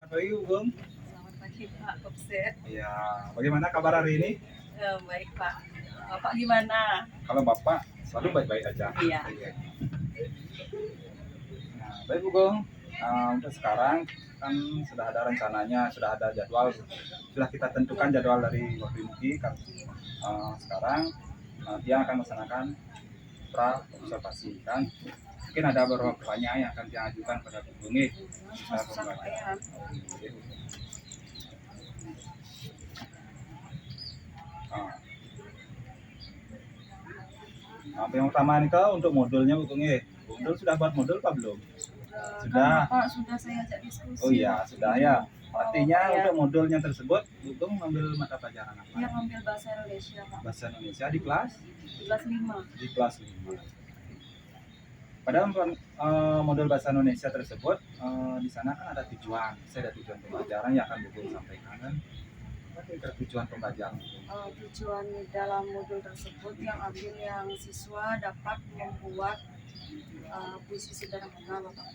Pagi, Bung. Selamat pagi Pak Kopset. Iya, bagaimana kabar hari ini? Baik Pak. Bapak gimana? Kalau Bapak selalu baik-baik aja. Iya. Iya. Nah, baik, Bung. Untuk sekarang kan sudah ada rencananya, sudah ada jadwal, sudah kita tentukan jadwal dari Waktu Muki. Kan, sekarang dia akan melaksanakan pra observasi kan. Mungkin ada beberapa pertanyaan yang akan dia ajukan pada Bung nih. Susah Pak ya. Yang pertama nih kau untuk modulnya Bung modul sudah buat modul apa belum? Sudah. Kan Bapak sudah saya ajak diskusi. Oh iya, sudah ya. Artinya iya. untuk modulnya tersebut Bung mengambil mata pelajaran apa? Dia ngambil bahasa Indonesia Pak. Bahasa Indonesia di kelas? Di kelas 5. Di kelas 5. Pada modul bahasa Indonesia tersebut di sana kan ada tujuan. Saya ada tujuan pembelajaran yang akan Bung sampaikan kan. Apa tujuan pembelajaran? Tujuan dalam modul tersebut yang ambil yang siswa dapat membuat puisi sederhana Bapak.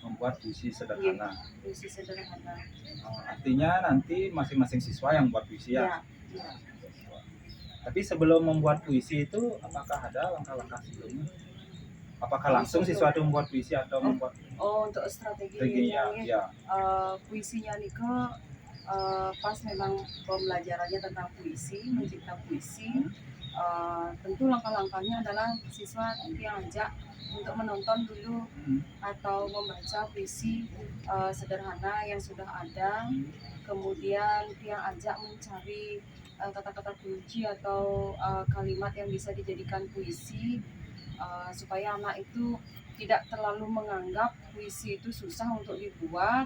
Membuat puisi sederhana. Puisi sederhana. Artinya nanti masing-masing siswa yang buat puisi ya? Ya. Tapi sebelum membuat puisi itu apakah ada langkah-langkah sebelumnya? Apakah langsung siswa itu membuat puisi atau membuat? Untuk strateginya ya. Puisinya nih pas memang pembelajarannya tentang puisi, mencipta puisi, tentu langkah-langkahnya adalah siswa diajak untuk menonton dulu atau membaca puisi sederhana yang sudah ada, kemudian dia ajak mencari kata-kata kunci atau kalimat yang bisa dijadikan puisi supaya anak itu tidak terlalu menganggap puisi itu susah untuk dibuat.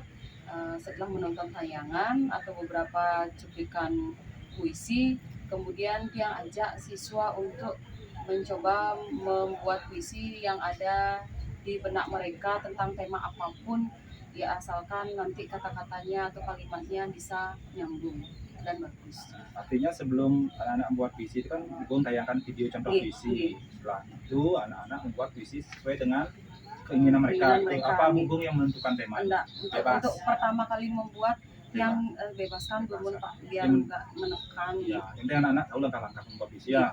Setelah menonton tayangan atau beberapa cuplikan puisi, kemudian dia ajak siswa untuk mencoba membuat puisi yang ada di benak mereka tentang tema apapun, ya asalkan nanti kata-katanya atau kalimatnya bisa nyambung dan bagus. Artinya sebelum anak-anak membuat puisi itu kan Bung tayangkan video contoh puisi. Setelah itu anak-anak membuat puisi sesuai dengan keinginan mereka. Apa Bung yang menentukan tema? Untuk pertama kali membuat yang bebaskan dulu Pak, biar nggak menekan. Ya, ini anak-anak tahu langkah-langkah membuat puisi ya.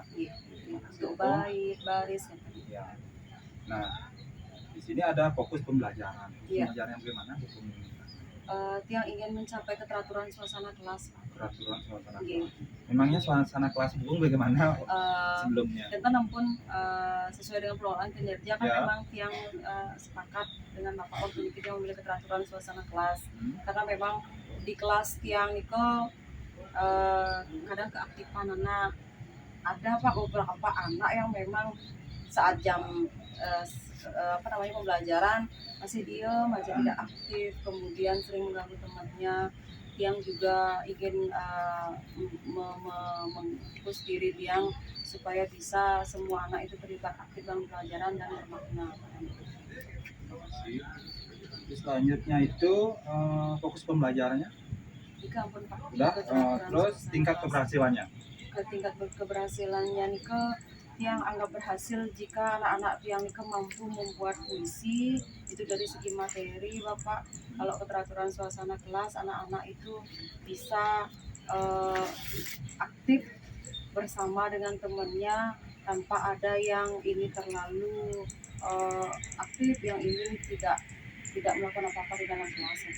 Untuk bait, baris. Ya. Nah, di sini ada fokus pembelajaran. Pembelajaran yang bagaimana? Yang ingin mencapai keteraturan suasana kelas. Keteraturan suasana kelas. Memangnya suasana kelas Bung bagaimana sebelumnya? Dan kan ampun sesuai dengan pengelolaan kinerja kan memang yang sepakat dengan Bapak Waktu Muki yang memilih keteraturan suasana kelas. Karena memang di kelas tiang Niko kadang keaktifan anak. Ada Pak beberapa anak yang memang saat jam pembelajaran masih diem aja, tidak aktif, kemudian sering mengganggu temannya yang juga ingin mengurus diri yang supaya bisa semua anak itu terlibat aktif dalam pelajaran dan bermakna. Selanjutnya itu fokus pembelajarannya udah, terus tingkat keberhasilannya. Tingkat keberhasilannya nih yang anggap berhasil jika anak-anak yang mampu membuat puisi itu dari segi materi Bapak. Kalau keteraturan suasana kelas, anak-anak itu bisa aktif bersama dengan temannya tanpa ada yang ini terlalu aktif, yang ini tidak melakukan apa-apa di dalam kelas.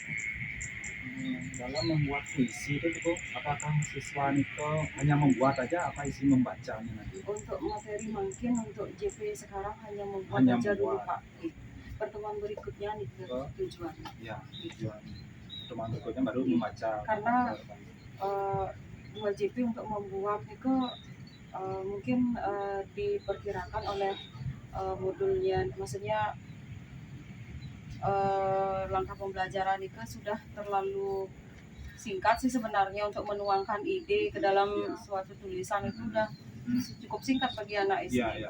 Dalam membuat puisi itu apakah siswa itu hanya membuat aja apa isi membacanya nanti? Untuk materi mungkin untuk JP sekarang hanya membuat aja dulu Pak. Pertemuan berikutnya nih tujuan. Ya, tujuan. Pertemuan berikutnya baru membaca. Karena 2 JP untuk membuat itu mungkin diperkirakan oleh modulnya, maksudnya langkah pembelajaran itu sudah terlalu singkat sih sebenarnya untuk menuangkan ide ke dalam suatu tulisan itu udah cukup singkat bagi anak SD.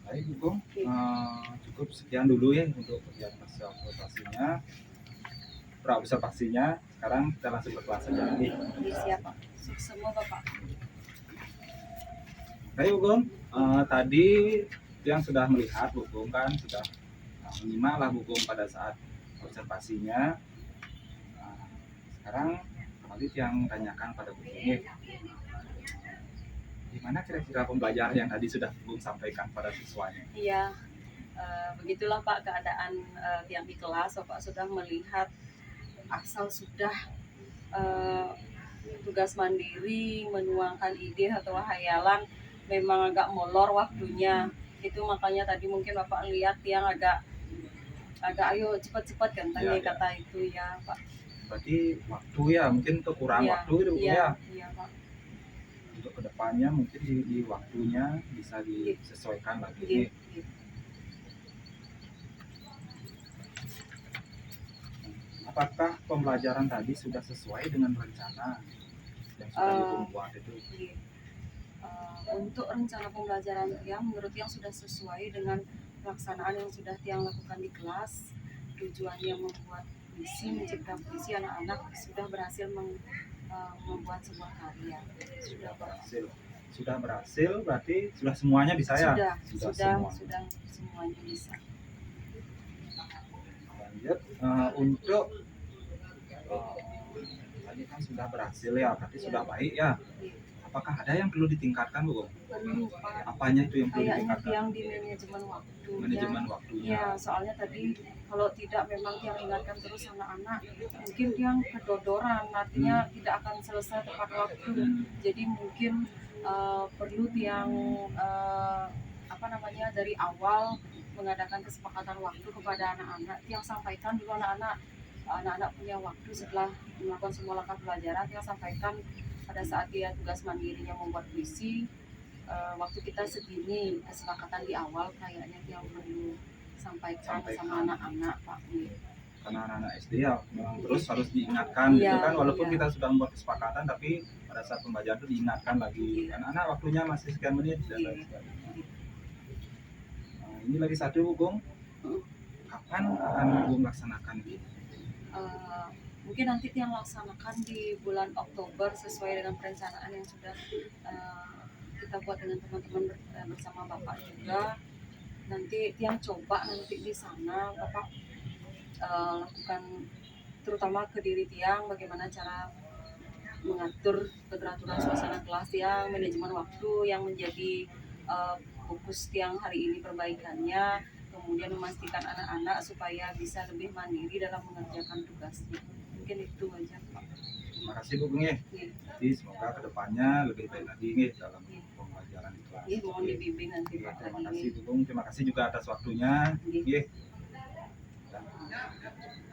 Baik Bung, cukup sekian dulu ya untuk kegiatan observasinya, pra-observasinya. Sekarang kita langsung ke kelas saja. Siap Pak, semua Bapak. Baik Bung, tadi yang sudah melihat Bung kan sudah menyimak lah Bung pada saat observasinya. Sekarang kembali yang tanyakan pada Bu ini, gimana kira-kira pembelajaran yang tadi sudah Bung sampaikan pada siswanya? Iya, begitulah Pak keadaan yang di kelas. Bapak sudah melihat asal sudah eh, tugas mandiri, menuangkan ide atau hayalan, memang agak molor waktunya. Itu makanya tadi mungkin Bapak lihat yang agak agak ayo cepat-cepat kan Ya, tanya ya. kata itu ya Pak. Berarti waktu ya, mungkin kekurangan Iya, waktu itu Bung iya, ya. iya Pak. Untuk kedepannya mungkin di waktunya bisa Iya, disesuaikan lagi iya, nih. iya. Apakah pembelajaran tadi sudah sesuai dengan rencana yang sudah Bung buat itu? Iya. Untuk rencana pembelajaran Tiang menurut Tiang sudah sesuai dengan pelaksanaan yang sudah Tiang lakukan di kelas. Tujuannya membuat puisi, mencipta puisi, anak-anak sudah berhasil membuat sebuah karya. Sudah berhasil berarti sudah semuanya bisa ya? Sudah semuanya bisa. Lanjut untuk tadi kan sudah berhasil ya, berarti sudah baik ya. Iya. Apakah ada yang perlu ditingkatkan Bu? Perlu Pak. Apanya itu yang perlu Kayaknya ditingkatkan? Tiang di manajemen waktu. Manajemen waktunya. Ya, soalnya tadi kalau tidak memang Tiang ingatkan terus anak-anak, mungkin Tiang kedodoran, artinya tidak akan selesai tepat waktu. Jadi mungkin perlu Tiang dari awal mengadakan kesepakatan waktu kepada anak-anak. Tiang sampaikan dulu anak-anak punya waktu setelah melakukan semua langkah pelajaran. Tiang sampaikan pada saat dia tugas mandirinya membuat puisi, waktu kita segini, kesepakatan di awal kayaknya yang perlu sampaikan sama anak-anak Pak. Karena anak-anak SD ya memang terus harus diingatkan gitu kan, walaupun kita sudah membuat kesepakatan tapi pada saat pembelajaran itu diingatkan lagi, anak-anak waktunya masih sekian menit dan lain sebagainya. Ini lagi satu Bung, kapan akan Bung laksanakan gitu? Mungkin nanti yang laksanakan di bulan Oktober sesuai dengan perencanaan yang sudah kita buat dengan teman-teman bersama Bapak juga. Nanti yang coba nanti di sana Bapak lakukan terutama ke diri Tiang bagaimana cara mengatur keteraturan suasana kelas Tiang, manajemen waktu yang menjadi fokus Tiang hari ini perbaikannya, kemudian memastikan anak-anak supaya bisa lebih mandiri dalam mengerjakan tugasnya. Mungkin itu aja Pak. Terima kasih Bu Bung ya. Jadi semoga kedepannya lebih baik lagi nih dalam pembelajaran di kelas. Mohon dibimbing nanti Pak. Terima kasih Bu Bung, terima kasih juga atas waktunya.